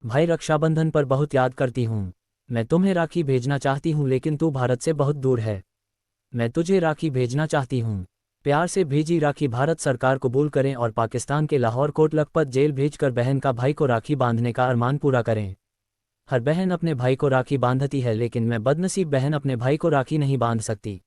भाई, रक्षाबंधन पर बहुत याद करती हूँ। मैं तुम्हें राखी भेजना चाहती हूँ लेकिन तू भारत से बहुत दूर है। मैं तुझे राखी भेजना चाहती हूँ। प्यार से भेजी राखी। भारत सरकार कबूल करें और पाकिस्तान के लाहौर कोट लखपत जेल भेजकर बहन का भाई को राखी बांधने का अरमान पूरा करें। हर बहन अपने भाई को राखी बांधती है लेकिन मैं बदनसीब बहन अपने भाई को राखी नहीं बांध सकती।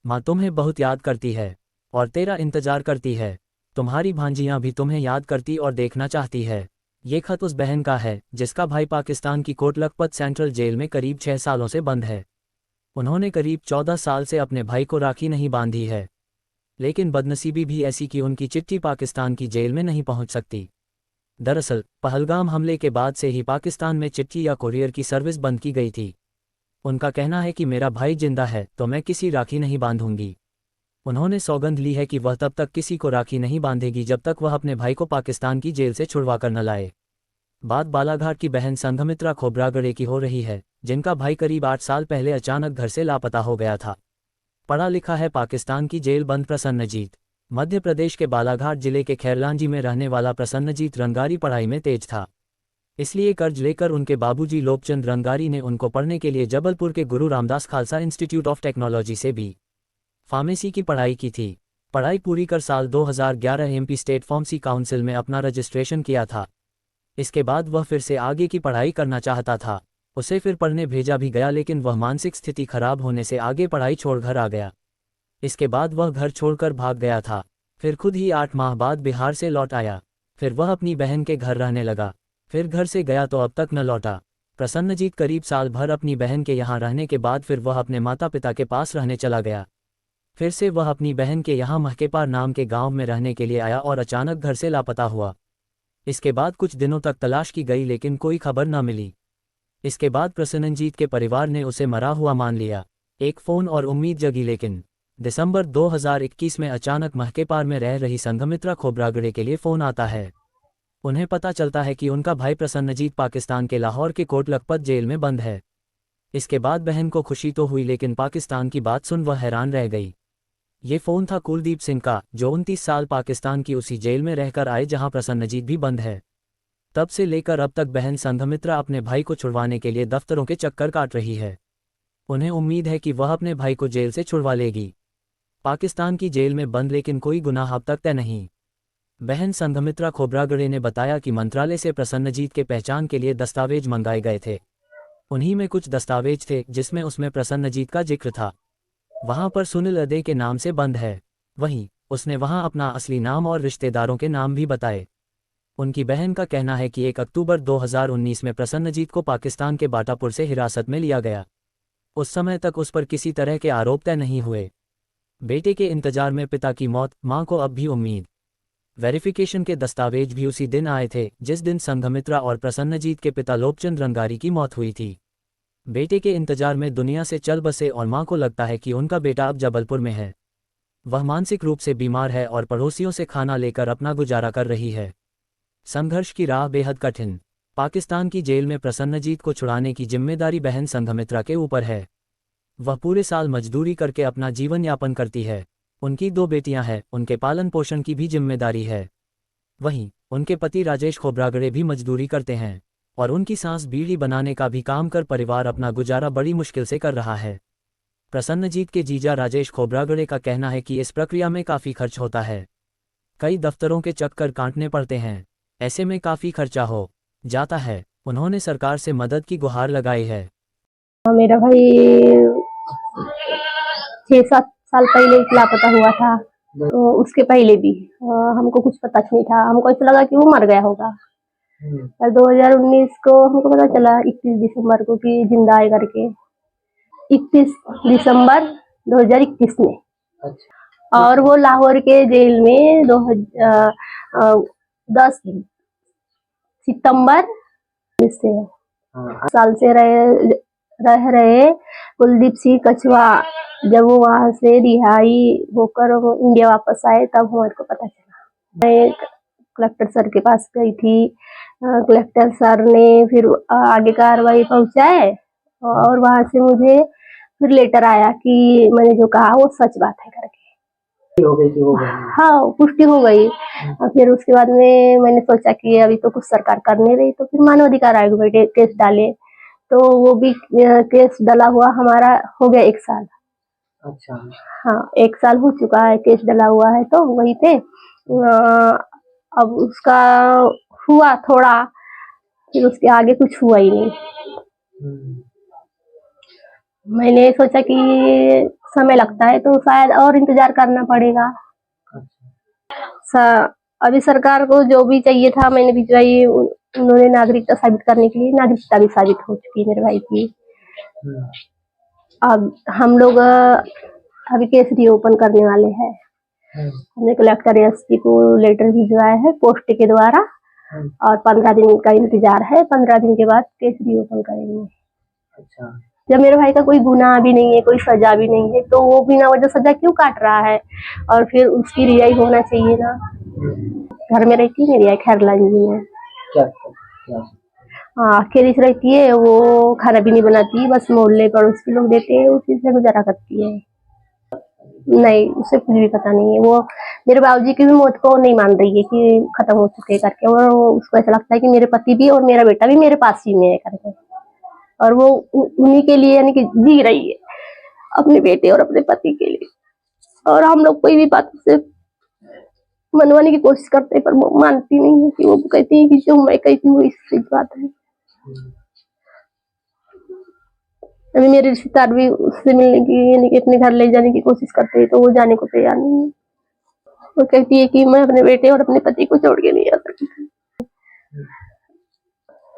माँ तुम्हें बहुत याद करती है और तेरा इंतजार करती है। तुम्हारी भांजियाँ भी तुम्हें याद करती और देखना चाहती है। ये खत उस बहन का है जिसका भाई पाकिस्तान की कोट लखपत सेंट्रल जेल में करीब 6 सालों से बंद है। उन्होंने करीब 14 साल से अपने भाई को राखी नहीं बांधी है, लेकिन बदनसीबी भी ऐसी कि उनकी चिट्ठी पाकिस्तान की जेल में नहीं पहुंच सकती। दरअसल पहलगाम हमले के बाद से ही पाकिस्तान में चिट्ठी या कुरियर की सर्विस बंद की गई थी। उनका कहना है कि मेरा भाई जिंदा है तो मैं किसी राखी नहीं बांधूंगी। उन्होंने सौगंध ली है कि वह तब तक किसी को राखी नहीं बांधेगी जब तक वह अपने भाई को पाकिस्तान की जेल से छुड़वा कर न लाए। बात बालाघाट की बहन संघमित्रा खोब्रागड़े की हो रही है, जिनका भाई करीब 8 साल पहले अचानक घर से लापता हो गया था। पढ़ा लिखा है, पाकिस्तान की जेल बंद प्रसन्नजीत। मध्य प्रदेश के बालाघाट जिले के खैरलांजी में रहने वाला प्रसन्नजीत रंगारी पढ़ाई में तेज था। इसलिए कर्ज लेकर उनके बाबूजी लोकचंद रंगारी ने उनको पढ़ने के लिए जबलपुर के गुरु Ramdas Khalsa institute of technology से भी फार्मेसी की पढ़ाई की थी। पढ़ाई पूरी कर साल 2011 एमपी स्टेट फार्मेसी काउंसिल में अपना रजिस्ट्रेशन किया था। इसके बाद वह फिर से आगे की पढ़ाई करना चाहता था। उसे फिर पढ़ने भेजा भी गया लेकिन वह मानसिक स्थिति खराब होने से आगे पढ़ाई छोड़ घर आ गया। इसके बाद वह घर छोड़कर भाग गया था। फिर खुद ही 8 माह बाद बिहार से लौट आया। फिर वह अपनी बहन के घर रहने लगा। फिर घर से गया तो अब तक न लौटा। प्रसन्नजीत करीब साल भर अपनी बहन के यहाँ रहने के बाद फिर वह अपने माता पिता के पास रहने चला गया। फिर से वह अपनी बहन के यहाँ महकेपार नाम के गांव में रहने के लिए आया और अचानक घर से लापता हुआ। इसके बाद कुछ दिनों तक तलाश की गई लेकिन कोई खबर न मिली। इसके बाद प्रसन्नजीत के परिवार ने उसे मरा हुआ मान लिया। एक फ़ोन और उम्मीद जगी, लेकिन दिसंबर 2021 में अचानक महकेपार में रह रही संघमित्रा खोब्रागड़े के लिए फ़ोन आता है। उन्हें पता चलता है कि उनका भाई प्रसन्नजीत पाकिस्तान के लाहौर के कोट लखपत जेल में बंद है। इसके बाद बहन को खुशी तो हुई लेकिन पाकिस्तान की बात सुन वह हैरान रह गई। ये फ़ोन था कुलदीप सिंह का, जो 29 साल पाकिस्तान की उसी जेल में रहकर आए जहां प्रसन्नजीत भी बंद है। तब से लेकर अब तक बहन संघमित्रा अपने भाई को छुड़वाने के लिए दफ्तरों के चक्कर काट रही है। उन्हें उम्मीद है कि वह अपने भाई को जेल से छुड़वा लेगी। पाकिस्तान की जेल में बंद, लेकिन कोई गुनाह अब तक तय नहीं। बहन संघमित्रा खोब्रागड़े ने बताया कि मंत्रालय से प्रसन्नजीत के पहचान के लिए दस्तावेज मंगाए गए थे। उन्हीं में कुछ दस्तावेज थे जिसमें उसमें प्रसन्नजीत का जिक्र था। वहां पर सुनील अदे के नाम से बंद है। वहीं उसने वहां अपना असली नाम और रिश्तेदारों के नाम भी बताए। उनकी बहन का कहना है कि 1 अक्टूबर 2019 में प्रसन्नजीत को पाकिस्तान के बाटापुर से हिरासत में लिया गया। उस समय तक उस पर किसी तरह के आरोप तय नहीं हुए। बेटे के इंतजार में पिता की मौत, मां को अब भी उम्मीद। वेरिफिकेशन के दस्तावेज भी उसी दिन आए थे जिस दिन संघमित्रा और प्रसन्नजीत के पिता लोकचंद रंगारी की मौत हुई थी। बेटे के इंतजार में दुनिया से चल बसे और मां को लगता है कि उनका बेटा अब जबलपुर में है। वह मानसिक रूप से बीमार है और पड़ोसियों से खाना लेकर अपना गुजारा कर रही है। संघर्ष की राह बेहद कठिन। पाकिस्तान की जेल में प्रसन्नजीत को छुड़ाने की जिम्मेदारी बहन संघमित्रा के ऊपर है। वह पूरे साल मजदूरी करके अपना जीवन यापन करती है। उनकी 2 बेटियां हैं, उनके पालन पोषण की भी जिम्मेदारी है। वहीं उनके पति राजेश खोब्रागड़े भी मजदूरी करते हैं और उनकी सांस बीड़ी बनाने का भी काम कर परिवार अपना गुजारा बड़ी मुश्किल से कर रहा है। प्रसन्नजीत के जीजा राजेश खोब्रागड़े का कहना है कि इस प्रक्रिया में काफ़ी खर्च होता है। कई दफ्तरों के चक्कर काटने पड़ते हैं। ऐसे में काफ़ी खर्चा हो जाता है। उन्होंने सरकार से मदद की गुहार लगाई है। मेरा भाई 6-7 साल पहले लापता हुआ था। तो उसके पहले भी हमको कुछ पता नहीं था। हमको ऐसा लगा कि वो मर गया होगा। और 2019 को हमको पता चला 21 दिसंबर को कि जिंदा है करके। 21 दिसंबर 2021 में। और वो लाहौर के जेल में 10 सितंबर से साल से रह रहे कुलदीप सिंह कछवा जब वो वहां से रिहाई होकर वो इंडिया वापस आए तब हमारे को पता चला। मैं कलेक्टर सर के पास गई थी। कलेक्टर सर ने फिर आगे कार्रवाई पहुंचाए और वहां से मुझे फिर लेटर आया कि मैंने जो कहा वो सच बात है करके। हो गई थी वो बहन? हाँ, पुष्टि हो गई। और फिर उसके बाद में मैंने सोचा कि अभी तो कुछ सरकार कर नहीं रही, तो फिर मानवाधिकार आयोग में केस डाले, तो वो भी केस डला हुआ हमारा हो गया 1 साल। अच्छा। हाँ, 1 साल हो चुका है केस डला हुआ है, तो वहीं पे अब उसका हुआ थोड़ा, फिर उसके आगे कुछ हुआ ही नहीं। मैंने सोचा कि समय लगता है तो शायद और इंतजार करना पड़ेगा। अभी सरकार को जो भी चाहिए था मैंने भिजवाई, उन्होंने नागरिकता साबित करने के लिए नागरिकता भी साबित हो चुकी है मेरे भाई की। अब हम लोग अभी केस रीओपन करने वाले हैं। हमने कलेक्टर एसपी को लेटर भिजवाया है पोस्ट के द्वारा, और 15 दिन का इंतजार है। 15 दिन के बाद केस रीओपन करेंगे। अच्छा। जब मेरे भाई का कोई गुनाह भी नहीं है, कोई सजा भी नहीं है, तो वो बिना वजह सजा क्यों काट रहा है? और फिर उसकी रिहाई होना चाहिए ना। घर में रहती है मेरी आई खैरलांजी में। हाँ, अकेली से रहती है, वो खाना भी नहीं बनाती, बस मोहल्ले पड़ोस के लोग देते हैं, उसी से गुजारा करती है। नहीं, उसे कुछ भी पता नहीं है। वो मेरे बाबूजी की भी मौत को नहीं मान रही है कि खत्म हो चुके करके, और उसको ऐसा लगता है कि मेरे पति भी और मेरा बेटा भी मेरे पास ही में है करके, और वो उन्हीं के लिए यानी कि जी रही है, अपने बेटे और अपने पति के लिए। और हम लोग कोई भी बात से मनवाने की कोशिश करते हैं, पर वो मानती नहीं है। कि वो कहती है कि जो मैं कहती हूँ इससे बात है। अभी मेरे रिश्तेदार भी उससे मिलने की यानी कि अपने घर ले जाने की कोशिश करते हैं, तो वो जाने को तैयार नहीं है। वो कहती है कि मैं अपने बेटे और अपने पति को छोड़ के नहीं आ सकती।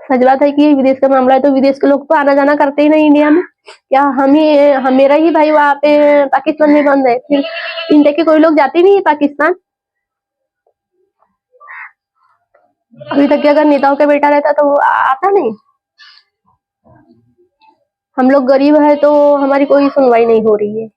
सच बात है कि विदेश का मामला है, तो विदेश के लोग तो आना जाना करते ही नहीं इंडिया में। क्या हम मेरा ही भाई वहाँ पे पाकिस्तान में बंद है, फिर इंडिया के कोई लोग जाते नहीं है पाकिस्तान। अभी तक अगर नेताओं का बेटा रहता तो वो आता नहीं। हम लोग गरीब है तो हमारी कोई सुनवाई नहीं हो रही है।